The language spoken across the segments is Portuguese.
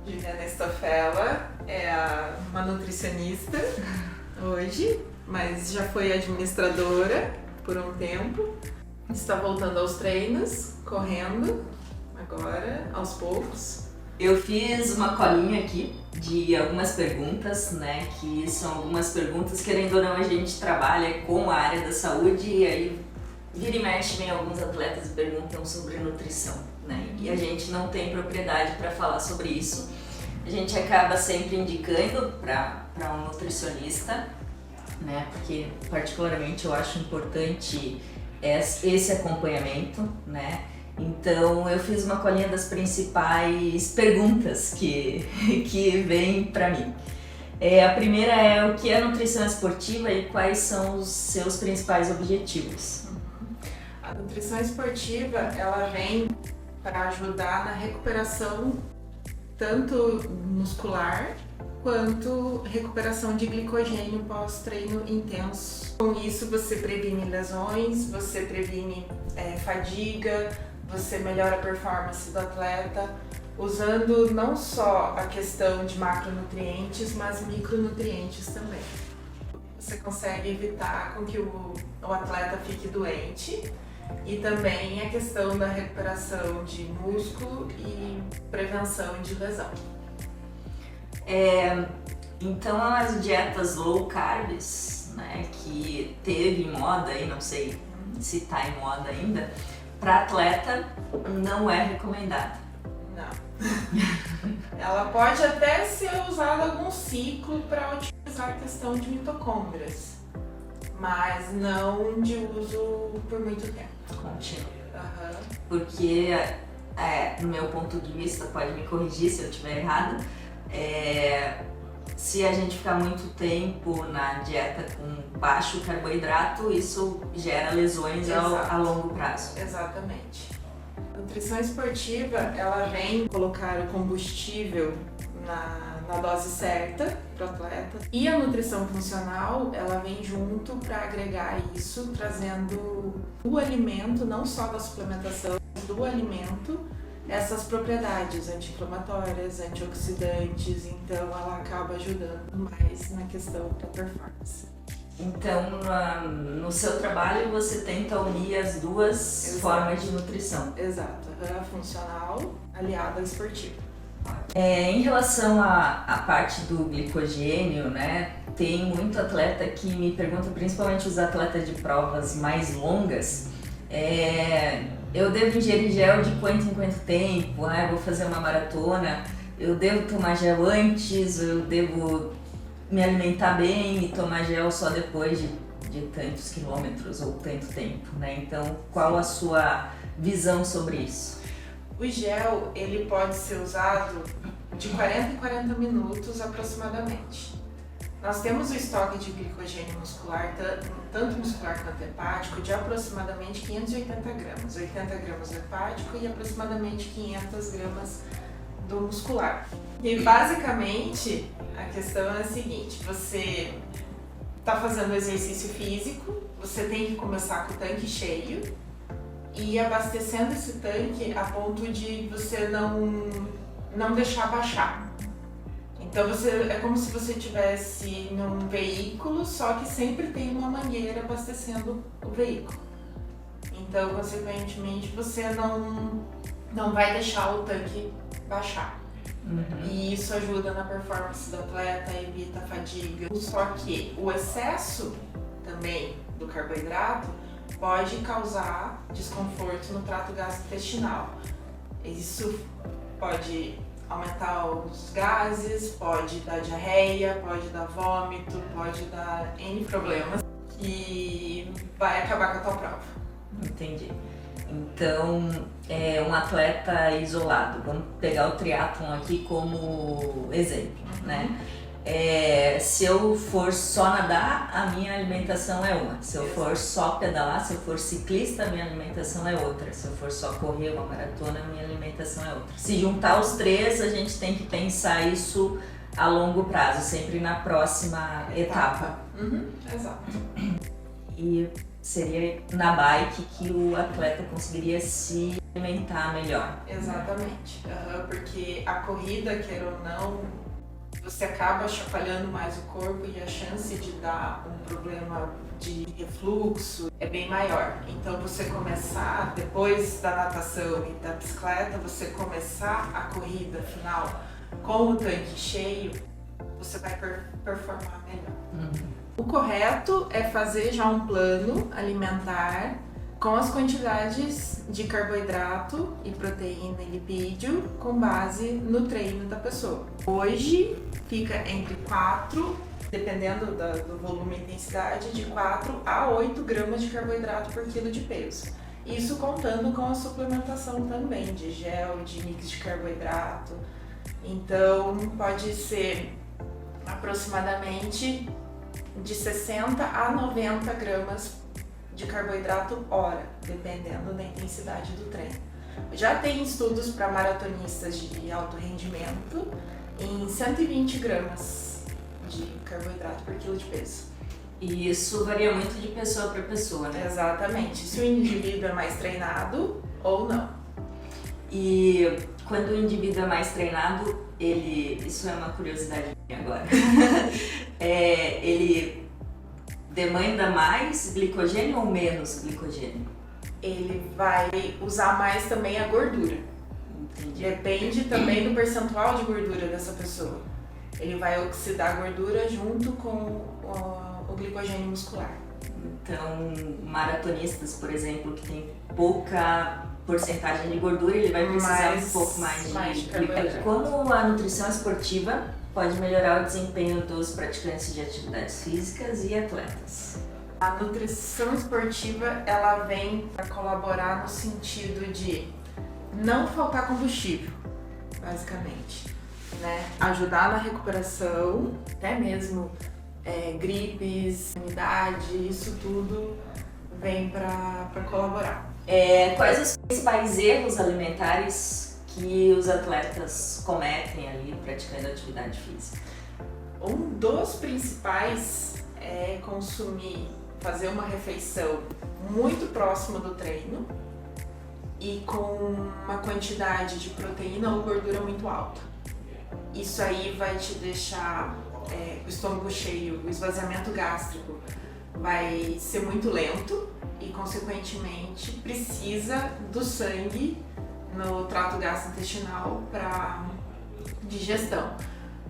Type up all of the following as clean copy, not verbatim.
Juliana Stoffella uma nutricionista hoje, mas já foi administradora por um tempo. Está voltando aos treinos, correndo agora, aos poucos. Eu fiz uma colinha aqui de algumas perguntas, né, que são algumas perguntas, querendo ou não, a gente trabalha com a área da saúde e aí vira e mexe, vem alguns atletas e perguntam sobre nutrição, né, e a gente não tem propriedade para falar sobre isso. A gente acaba sempre indicando para um nutricionista, né, porque particularmente eu acho importante esse acompanhamento, né. Então eu fiz uma colinha das principais perguntas que vêm para mim. A primeira é: o que é nutrição esportiva e quais são os seus principais objetivos? A nutrição esportiva, ela vem para ajudar na recuperação tanto muscular quanto recuperação de glicogênio pós-treino intenso. Com isso você previne lesões, você previne fadiga, você melhora a performance do atleta, usando não só a questão de macronutrientes, mas micronutrientes também. Você consegue evitar com que o atleta fique doente e também a questão da recuperação de músculo e prevenção de lesão. Então as dietas low carbs, né, que teve em moda aí, não sei se está em moda ainda, para atleta não é recomendada. Não. Ela pode até ser usada algum ciclo para utilizar a questão de mitocôndrias, mas não de uso por muito tempo. Contínuo. Uhum. Porque, no meu ponto de vista, pode me corrigir se eu estiver errada, se a gente ficar muito tempo na dieta com baixo carboidrato, isso gera lesões a longo prazo. Exatamente. A nutrição esportiva, ela vem colocar o combustível na dose certa para o atleta. E a nutrição funcional, ela vem junto para agregar isso, trazendo do alimento, não só da suplementação, mas do alimento, essas propriedades anti-inflamatórias, antioxidantes, então ela acaba ajudando mais na questão da performance. Então, no seu trabalho você tenta unir as duas formas de nutrição. Exato, a funcional aliada à esportiva. Em relação à parte do glicogênio, né, tem muito atleta que me pergunta, principalmente os atletas de provas mais longas, eu devo ingerir gel de quanto em quanto tempo? Eu vou fazer uma maratona, eu devo tomar gel antes, eu devo me alimentar bem e tomar gel só depois de tantos quilômetros ou tanto tempo, né? Então, qual a sua visão sobre isso? O gel, ele pode ser usado de 40 em 40 minutos aproximadamente. Nós temos o estoque de glicogênio muscular, tanto muscular quanto hepático, de aproximadamente 580 gramas. 80 gramas do hepático e aproximadamente 500 gramas do muscular. E basicamente, a questão é a seguinte: você está fazendo exercício físico, você tem que começar com o tanque cheio e abastecendo esse tanque a ponto de você não deixar baixar. Então é como se você estivesse num veículo, só que sempre tem uma mangueira abastecendo o veículo. Então, consequentemente, você não vai deixar o tanque baixar. Uhum. E isso ajuda na performance do atleta, evita a fadiga. Só que o excesso também do carboidrato pode causar desconforto no trato gastrointestinal. Isso pode aumentar os gases, pode dar diarreia, pode dar vômito, pode dar N problemas que vai acabar com a tua prova. Entendi. Então, um atleta isolado, vamos pegar o triatlon aqui como exemplo, né? Se eu for só nadar, a minha alimentação é uma. Se eu for só pedalar, se eu for ciclista, a minha alimentação é outra. Se eu for só correr uma maratona, a minha alimentação é outra. Se juntar os três, a gente tem que pensar isso a longo prazo, sempre na próxima etapa. Exato. E seria na bike que o atleta conseguiria se alimentar melhor. Exatamente, porque a corrida, queira ou não, você acaba chacoalhando mais o corpo e a chance de dar um problema de refluxo é bem maior. Então você começar, depois da natação e da bicicleta, você começar a corrida final com o tanque cheio, você vai performar melhor. O correto é fazer já um plano alimentar com as quantidades de carboidrato e proteína e lipídio com base no treino da pessoa. Hoje fica entre 4, dependendo do volume e intensidade, de 4 a 8 gramas de carboidrato por quilo de peso. Isso contando com a suplementação também de gel, de mix de carboidrato. Então pode ser aproximadamente de 60 a 90 gramas de carboidrato hora, dependendo da intensidade do treino. Já tem estudos para maratonistas de alto rendimento em 120 gramas de carboidrato por quilo de peso. E isso varia muito de pessoa para pessoa, né? Exatamente, se o indivíduo é mais treinado ou não. E quando o indivíduo é mais treinado, isso é uma curiosidade minha agora, ele demanda mais glicogênio ou menos glicogênio? Ele vai usar mais também a gordura. Entendi. Depende também do percentual de gordura dessa pessoa. Ele vai oxidar a gordura junto com o glicogênio muscular. Então, maratonistas, por exemplo, que tem pouca porcentagem de gordura, ele vai precisar um pouco mais de glicogênio. Como a nutrição esportiva pode melhorar o desempenho dos praticantes de atividades físicas e atletas? A nutrição esportiva, ela vem para colaborar no sentido de não faltar combustível, basicamente, né? Ajudar na recuperação, até mesmo gripes, umidade, isso tudo vem para colaborar. Quais os principais erros alimentares que os atletas cometem ali praticando atividade física? Um dos principais é fazer uma refeição muito próxima do treino e com uma quantidade de proteína ou gordura muito alta. Isso aí vai te deixar o estômago cheio, o esvaziamento gástrico vai ser muito lento e, consequentemente, precisa do sangue no trato gastrointestinal para digestão.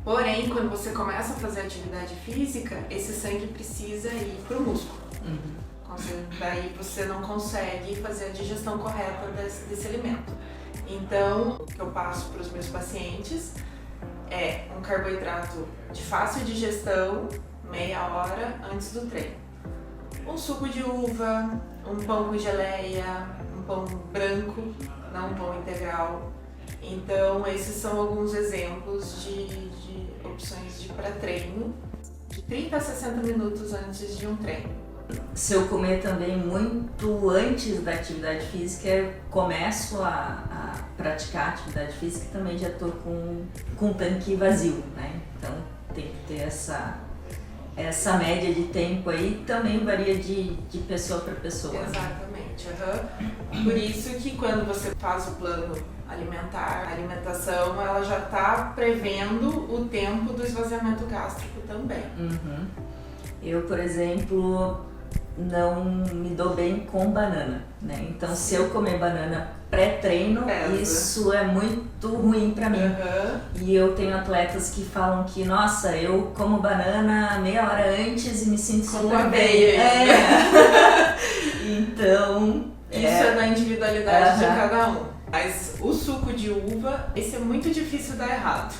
Porém, quando você começa a fazer atividade física, esse sangue precisa ir para o músculo. Daí você não consegue fazer a digestão correta desse alimento. Então, o que eu passo para os meus pacientes é um carboidrato de fácil digestão, meia hora antes do treino. Um suco de uva, um pão com geleia, um pão branco, não um pão integral. Então, esses são alguns exemplos de opções de pré-treino, de 30 a 60 minutos antes de um treino. Se eu comer também muito antes da atividade física, eu começo a praticar atividade física e também já estou com o tanque vazio, né? Então tem que ter essa média de tempo aí, também varia de pessoa para pessoa. Exatamente. Por isso que quando você faz o plano alimentar, a alimentação ela já está prevendo o tempo do esvaziamento gástrico também. Eu, por exemplo, não me dou bem com banana, né? Então, se eu comer banana pré-treino, isso é muito ruim pra mim. E eu tenho atletas que falam que, nossa, eu como banana meia hora antes e me sinto super bem. Então, isso é da individualidade de cada um. Mas o suco de uva, esse é muito difícil dar errado.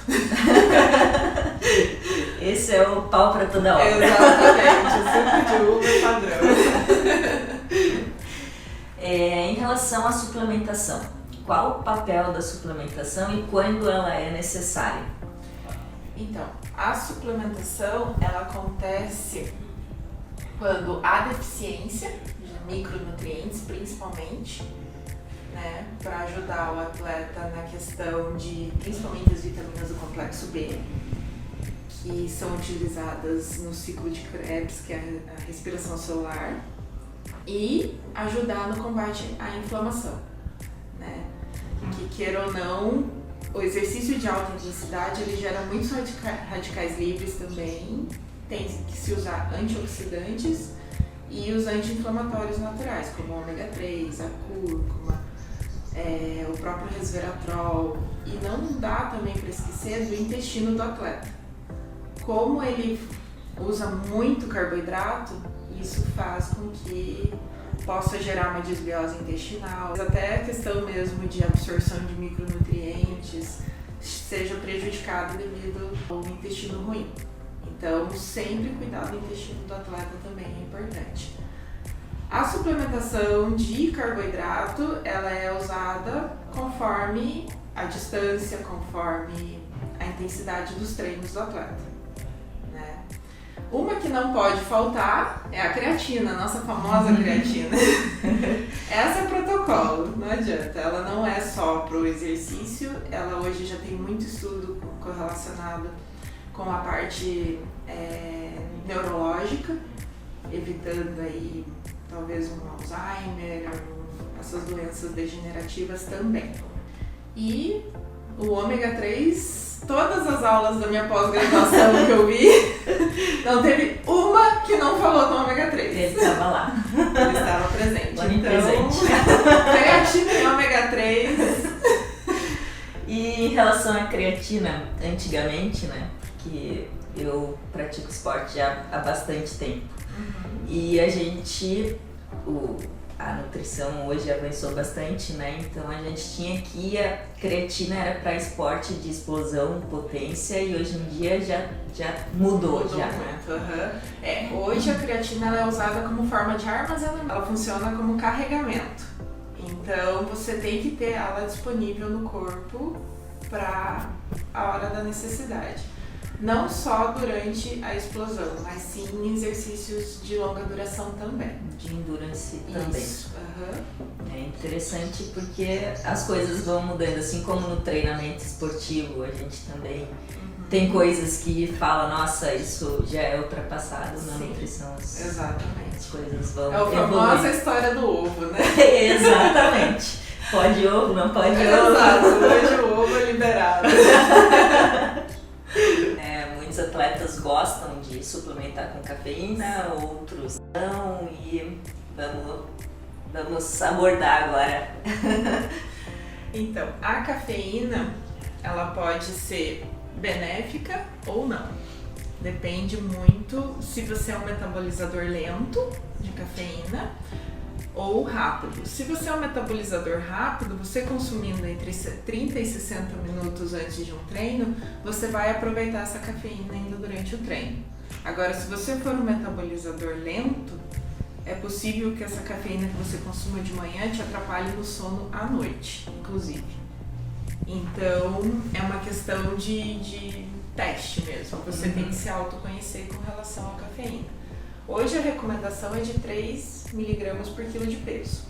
Esse é o pau pra toda obra. Exatamente, o suco de uva é padrão. Em relação à suplementação, qual o papel da suplementação e quando ela é necessária? Então, a suplementação, ela acontece quando há deficiência de micronutrientes, principalmente, né, para ajudar o atleta na questão de, principalmente as vitaminas do complexo B, que são utilizadas no ciclo de Krebs, que é a respiração celular. e ajudar no combate à inflamação, né? Que queira ou não, o exercício de alta intensidade ele gera muitos radicais livres também, tem que se usar antioxidantes e os anti-inflamatórios naturais, como o ômega 3, a cúrcuma, o próprio resveratrol. E não dá também para esquecer do intestino do atleta. Como ele usa muito carboidrato, isso faz com que possa gerar uma desbiose intestinal, até a questão mesmo de absorção de micronutrientes seja prejudicada devido ao intestino ruim. Então, sempre cuidar do intestino do atleta também é importante. A suplementação de carboidrato, ela é usada conforme a distância, conforme a intensidade dos treinos do atleta. Uma que não pode faltar é a creatina, a nossa famosa creatina. Essa é protocolo, não adianta. Ela não é só para o exercício, ela hoje já tem muito estudo correlacionado com a parte neurológica, evitando aí talvez um Alzheimer, essas doenças degenerativas também. E o ômega 3, todas as aulas da minha pós-graduação que eu vi, não teve uma que não falou do ômega 3. Ele estava lá. Ele estava presente. Onipresente. Creatina e ômega 3. E em relação à creatina, antigamente, né, que eu pratico esporte já há bastante tempo. E a gente, a nutrição hoje avançou bastante, né? Então a gente tinha que a creatina era para esporte de explosão, potência, e hoje em dia já mudou já, né? Hoje a creatina ela é usada como forma de armazenamento, ela funciona como carregamento. Então você tem que ter ela disponível no corpo para a hora da necessidade. Não só durante a explosão, mas sim em exercícios de longa duração também. De endurance também. Isso. É interessante porque as coisas vão mudando, assim como no treinamento esportivo, a gente também tem coisas que fala, nossa, isso já é ultrapassado na nutrição. Exatamente. As coisas vão É a famosa história do ovo, né? Exatamente. Pode ovo, não pode ovo. Exato, hoje o ovo é liberado. Muitos atletas gostam de suplementar com cafeína, outros não, e vamos abordar agora. Então, a cafeína, ela pode ser benéfica ou não. Depende muito se você é um metabolizador lento de cafeína ou rápido. Se você é um metabolizador rápido, você consumindo entre 30 e 60 minutos antes de um treino, você vai aproveitar essa cafeína ainda durante o treino. Agora, se você for um metabolizador lento, é possível que essa cafeína que você consuma de manhã te atrapalhe no sono à noite, inclusive. Então, é uma questão de teste mesmo. Você tem que se autoconhecer com relação à cafeína. Hoje a recomendação é de 3 mg por quilo de peso.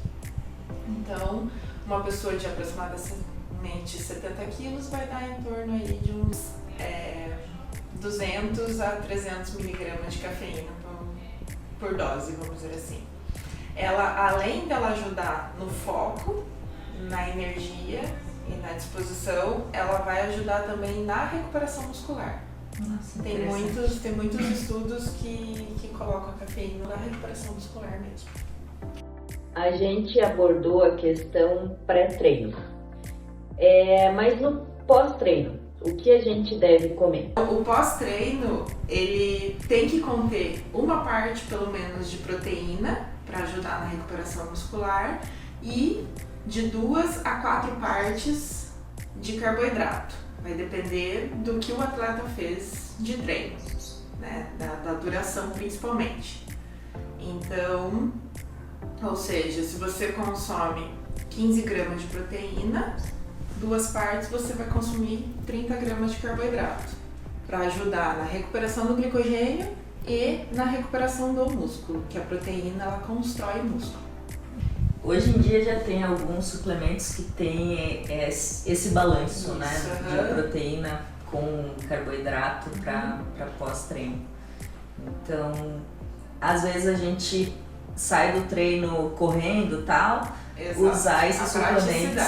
Então, uma pessoa de aproximadamente 70 quilos vai dar em torno aí de uns 200 a 300 mg de cafeína por dose, vamos dizer assim. Ela, além dela ajudar no foco, na energia e na disposição, ela vai ajudar também na recuperação muscular. Nossa, tem muitos estudos que colocam a cafeína na recuperação muscular mesmo. A gente abordou a questão pré-treino, mas no pós-treino, o que a gente deve comer? O pós-treino, ele tem que conter uma parte, pelo menos, de proteína para ajudar na recuperação muscular e de 2 a 4 partes de carboidrato. Vai depender do que o atleta fez de treino, né? Da duração principalmente. Então, ou seja, se você consome 15 gramas de proteína, 2 partes você vai consumir 30 gramas de carboidrato para ajudar na recuperação do glicogênio e na recuperação do músculo, que a proteína ela constrói músculo. Hoje em dia já tem alguns suplementos que tem esse balanço, né, de proteína com carboidrato para pós-treino. Então, às vezes a gente sai do treino correndo e tal, Exato. usar esses suplementos.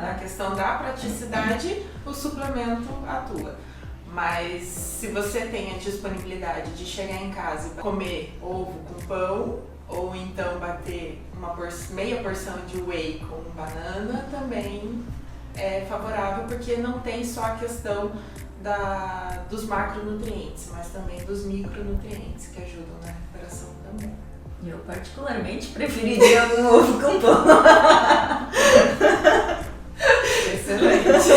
A questão da praticidade, o suplemento atua. Mas se você tem a disponibilidade de chegar em casa e comer ovo com pão, ou então bater meia porção de whey com banana, também é favorável, porque não tem só a questão dos macronutrientes, mas também dos micronutrientes que ajudam na recuperação também. Eu particularmente preferiria um ovo com pão. Excelente!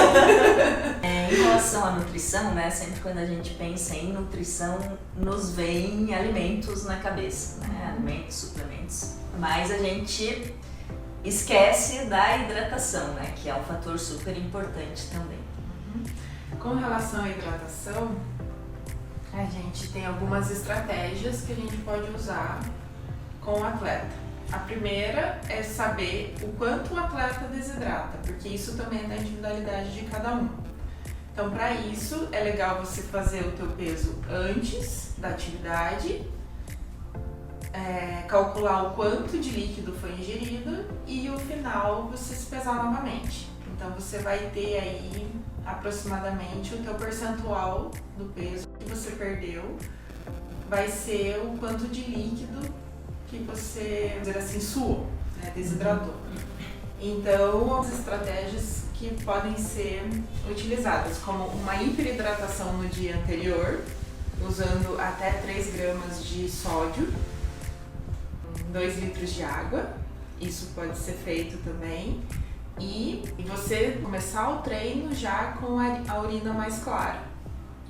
Em relação à nutrição, né, sempre quando a gente pensa em nutrição, nos vem alimentos na cabeça, né, alimentos, suplementos, mas a gente esquece da hidratação, né, que é um fator super importante também. Com relação à hidratação, a gente tem algumas estratégias que a gente pode usar com o atleta. A primeira é saber o quanto o atleta desidrata, porque isso também é da individualidade de cada um. Então, para isso, é legal você fazer o teu peso antes da atividade, calcular o quanto de líquido foi ingerido e no final você se pesar novamente. Então, você vai ter aí aproximadamente o teu percentual do peso que você perdeu, vai ser o quanto de líquido que você, vamos dizer assim, suou, né, desidratou. Então, as estratégias que podem ser utilizadas, como uma hiperidratação no dia anterior, usando até 3 gramas de sódio, 2 litros de água, isso pode ser feito também, e você começar o treino já com a urina mais clara.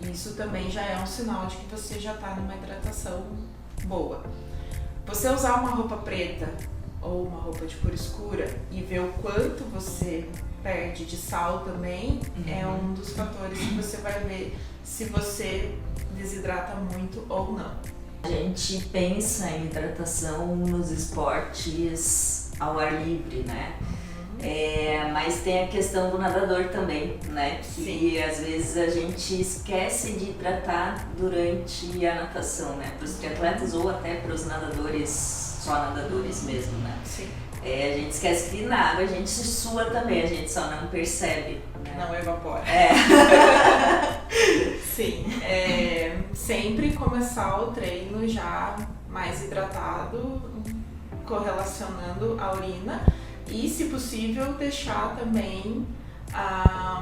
Isso também já é um sinal de que você já está numa hidratação boa. Você usar uma roupa preta ou uma roupa de cor escura e ver o quanto você perde de sal também é um dos fatores que você vai ver se você desidrata muito ou não. A gente pensa em hidratação nos esportes ao ar livre, né? Mas tem a questão do nadador também, né? Que às vezes a gente esquece de hidratar durante a natação, né? Para os triatletas ou até para os nadadores, só nadadores mesmo, né? Sim. A gente esquece que na água a gente sua também, a gente só não percebe, né? Não evapora. Sim. Sempre começar o treino já mais hidratado, correlacionando a urina. E, se possível, deixar também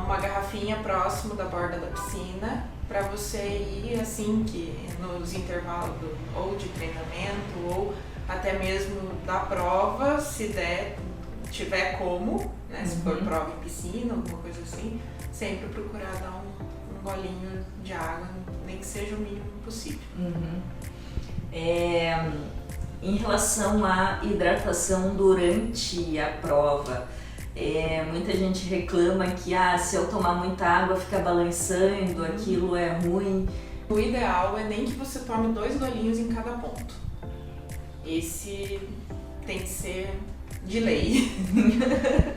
uma garrafinha próximo da borda da piscina para você ir assim que nos intervalos ou de treinamento ou até mesmo da prova, se tiver como, né, se for prova em piscina, alguma coisa assim, sempre procurar dar um golinho de água, nem que seja o mínimo possível. Em relação à hidratação durante a prova, muita gente reclama que se eu tomar muita água fica balançando, aquilo é ruim. O ideal é nem que você tome 2 golinhos em cada ponto. Esse tem que ser de lei.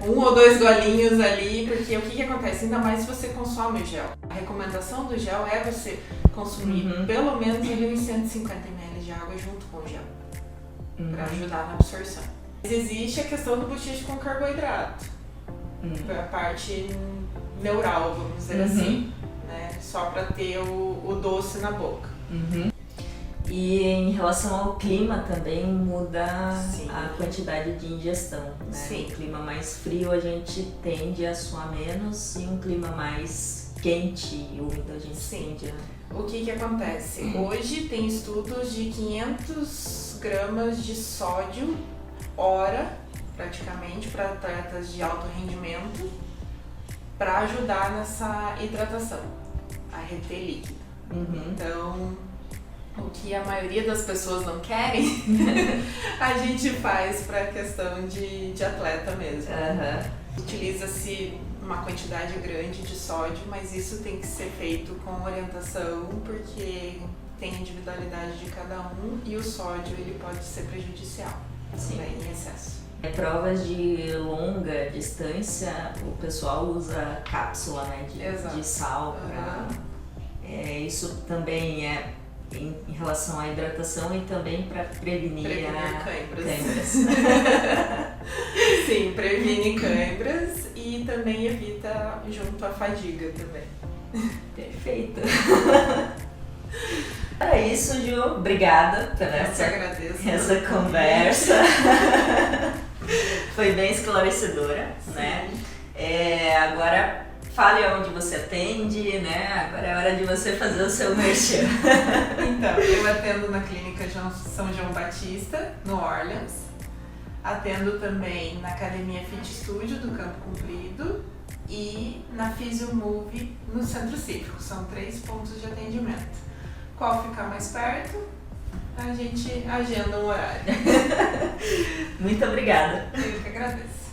1 ou 2 golinhos ali, porque o que acontece? Ainda mais se você consome o gel. A recomendação do gel é você consumir pelo menos ali uns 150 ml de água junto com o gel. Para ajudar na absorção. Mas existe a questão do bochecho com carboidrato, a parte neural, vamos dizer assim, né? Só para ter o doce na boca. E em relação ao clima também muda Sim. a quantidade de ingestão, né? Sim. Um clima mais frio a gente tende a suar menos e um clima mais quente e úmido a gente tende a... O que acontece? Hoje tem estudos de 500 gramas de sódio hora, praticamente, para atletas de alto rendimento, para ajudar nessa hidratação, a reter líquido. Então, o que a maioria das pessoas não querem, a gente faz para a questão de atleta mesmo. Utiliza-se uma quantidade grande de sódio, mas isso tem que ser feito com orientação, porque tem a individualidade de cada um e o sódio ele pode ser prejudicial também em excesso. Em provas de longa distância, o pessoal usa cápsula, né, de sal. Isso também é em relação à hidratação e também para prevenir cãibras. câimbras. Sim, previne câimbras e também evita junto à fadiga também. Perfeito. Para isso, Ju, obrigada por essa conversa. Foi bem esclarecedora, né? Agora fale aonde você atende, né? Agora é hora de você fazer o seu merchan. Então, eu atendo na clínica São João Batista, no Orleans. Atendo também na Academia Fit Studio do Campo Comprido e na Physio Move no Centro Cívico. São 3 pontos de atendimento. Qual ficar mais perto, a gente agenda um horário. Muito obrigada. Eu que agradeço.